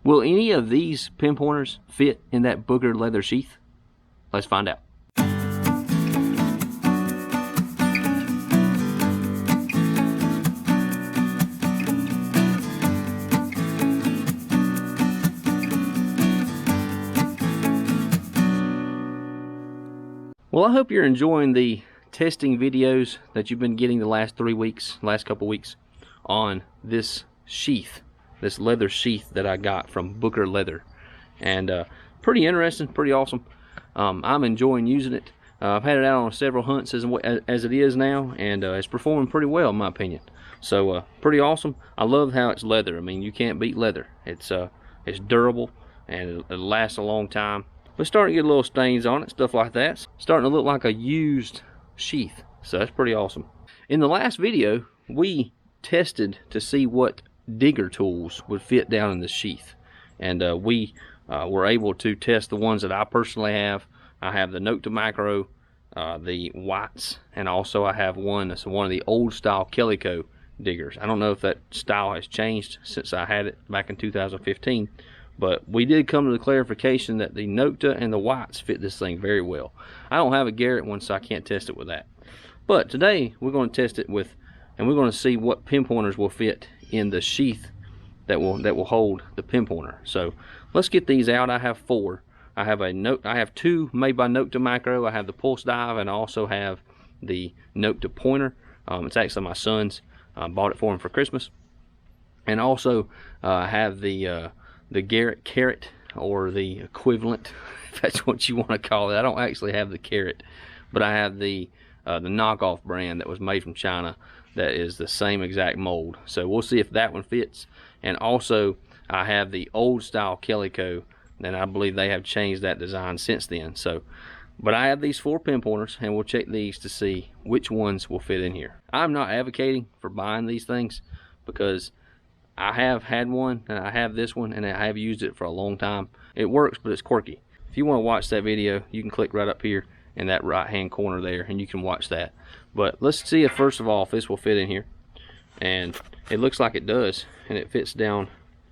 Will any of these pinpointers fit in that booger leather sheath? Let's find out. Well, I hope you're enjoying the testing videos that you've been getting the last 3 weeks, last couple weeks, on this sheath, this leather sheath that I got from Booger Leather. And pretty interesting, pretty awesome. I'm enjoying using it. I've had it out on several hunts as it is now, and it's performing pretty well in my opinion. So pretty awesome. I love how it's leather. I mean, you can't beat leather. It's durable, and it'll last a long time. We're starting to get little stains on it, stuff like that. It's starting to look like a used sheath, so that's pretty awesome. In the last video, we tested to see what digger tools would fit down in the sheath, and we were able to test the ones that I personally have. I have the Note to Micro, the whites, and also I have one that's one of the old style Calico diggers. I don't know if that style has changed since I had it back in 2015. But we did come to the clarification that the Nocta and the whites fit this thing very well. I don't have a Garrett one, so I can't test it with that. But today we're going to test it with, and we're going to see what pinpointers will fit in the sheath that will hold the pinpointer. So let's get these out. I have 4. I have 2 made by Note to Micro. I have the Pulse Dive, and I also have the Note to Pointer. It's actually my son's. I bought it for him for Christmas. And also I have the Garrett Carrot, or the equivalent, if that's what you want to call it. I don't actually have the Carrot, but I have the knockoff brand that was made from China that is the same exact mold. So we'll see if that one fits. And also I have the old style Calico, and I believe they have changed that design since then. So, but I have these 4 pinpointers, and we'll check these to see which ones will fit in here. I'm not advocating for buying these things, because I have had one, and I have this one, and I have used it for a long time. It works, but it's quirky. If you want to watch that video, you can click right up here in that right hand corner there, and you can watch that. But let's see if, first of all, if this will fit in here. And it looks like it does, and it fits down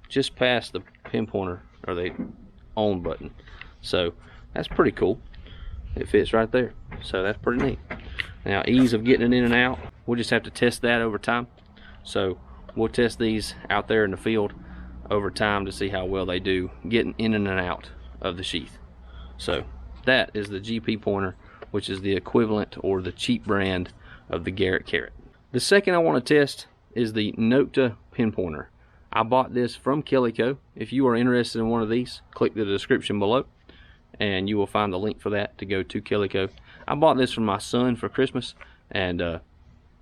just past the pinpointer, or the on button. So that's pretty cool. It fits right there, so that's pretty neat. Now, ease of getting it in and out, we'll just have to test that over time. So we'll test these out there in the field over time to see how well they do getting in and out of the sheath. So that is the GP pointer, which is the equivalent or the cheap brand of the Garrett Carrot. The second I want to test is the Nocta pinpointer. I bought this from Calico. If you are interested in one of these, click the description below and you will find the link for that to go to Calico. I bought this for my son for Christmas, and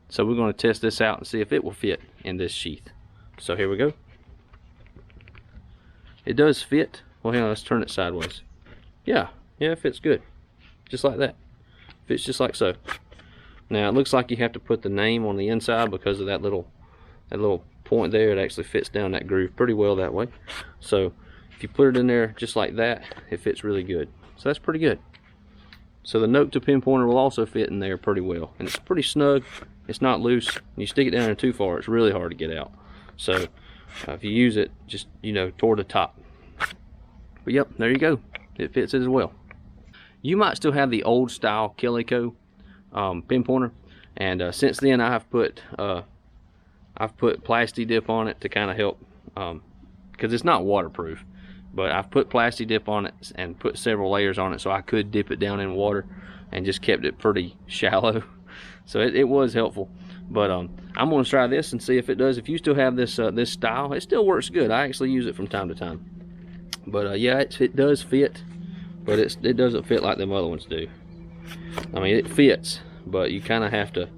so we're going to test this out and see if it will fit in this sheath. So here we go. It does fit. Well, hang on, let's turn it sideways. Yeah, it fits good. Just like that. Fits just like so. Now it looks like you have to put the name on the inside because of that little point there. It actually fits down that groove pretty well that way. So if you put it in there just like that, it fits really good. So that's pretty good. So the Note to pinpointer will also fit in there pretty well, and it's pretty snug. It's not loose. When you stick it down there too far, it's really hard to get out. So if you use it, just, you know, toward the top. But yep, there you go. It fits it as well. You might still have the old style Calico pinpointer, and since then I've put Plasti Dip on it to kind of help, because it's not waterproof. But I've put Plasti Dip on it and put several layers on it so I could dip it down in water, and just kept it pretty shallow. So it was helpful. But I'm going to try this and see if it does. If you still have this this style, it still works good. I actually use it from time to time. But yeah, it does fit, but it doesn't fit like them other ones do. I mean, it fits, but you kind of have to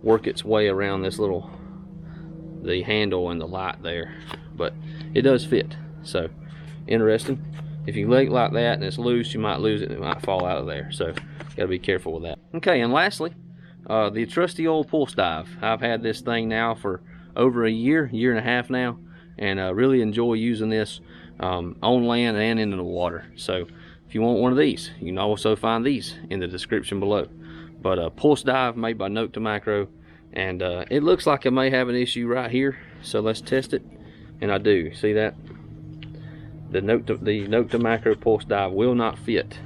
work its way around this the handle and the light there. But it does fit. So interesting. If you leg it like that and it's loose, you might lose it and it might fall out of there. So gotta be careful with that. Okay, and lastly, the trusty old Pulse Dive. I've had this thing now for over a year and a half now, and really enjoy using this on land and into the water. So if you want one of these, you can also find these in the description below. But Pulse Dive, made by Note to Micro, and it looks like I may have an issue right here, so let's test it. And I do. See that? the note to macro pulse dive will not fit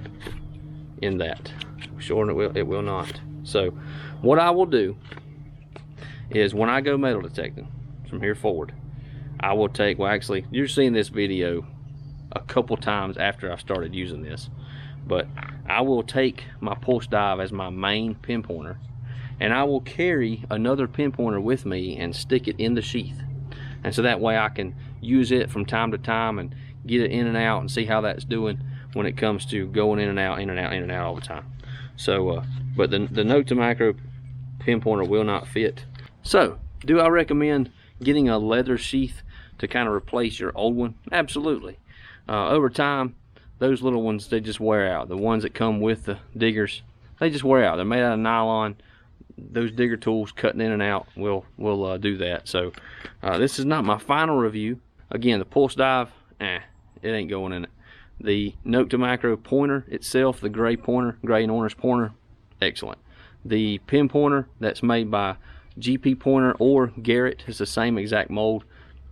in that. Sure, it will not. So what I will do is when I go metal detecting from here forward, I will take, well actually you're seeing this video a couple times after I started using this, but I will take my pulse dive as my main pinpointer, and I will carry another pinpointer with me and stick it in the sheath, and so that way I can use it from time to time and get it in and out and see how that's doing when it comes to going in and out, in and out, in and out all the time. So but the note to macro pinpointer will not fit. So do I recommend getting a leather sheath to kind of replace your old one? Absolutely. Over time, those little ones, they just wear out. The ones that come with the diggers, they just wear out. They're made out of nylon. Those digger tools cutting in and out will do that. So this is not my final review. Again, the pulse dive, it ain't going in it. The note to macro pointer itself, the gray and orange pointer, excellent. The pinpointer that's made by GP Pointer or Garrett, is the same exact mold,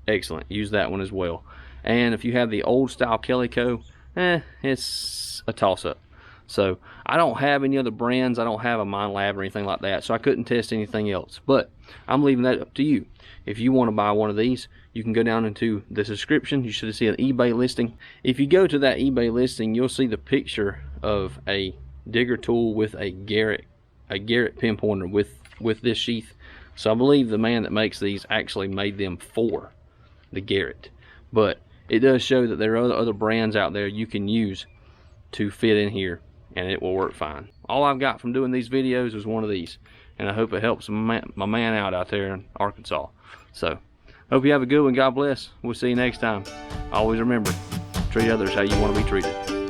excellent. Use that one as well. And if you have the old style Calico, it's a toss-up. So I don't have any other brands. I don't have a Mind Lab or anything like that, so I couldn't test anything else, but I'm leaving that up to you. If you want to buy one of these, you can go down into the description. You should see an eBay listing. If you go to that eBay listing, you'll see the picture of a digger tool with a Garrett pinpointer with this sheath. So I believe the man that makes these actually made them for the Garrett, but it does show that there are other brands out there you can use to fit in here, and it will work fine. All I've got from doing these videos is one of these, and I hope it helps my man out there in Arkansas. So hope you have a good one. God bless. We'll see you next time. Always remember, treat others how you want to be treated.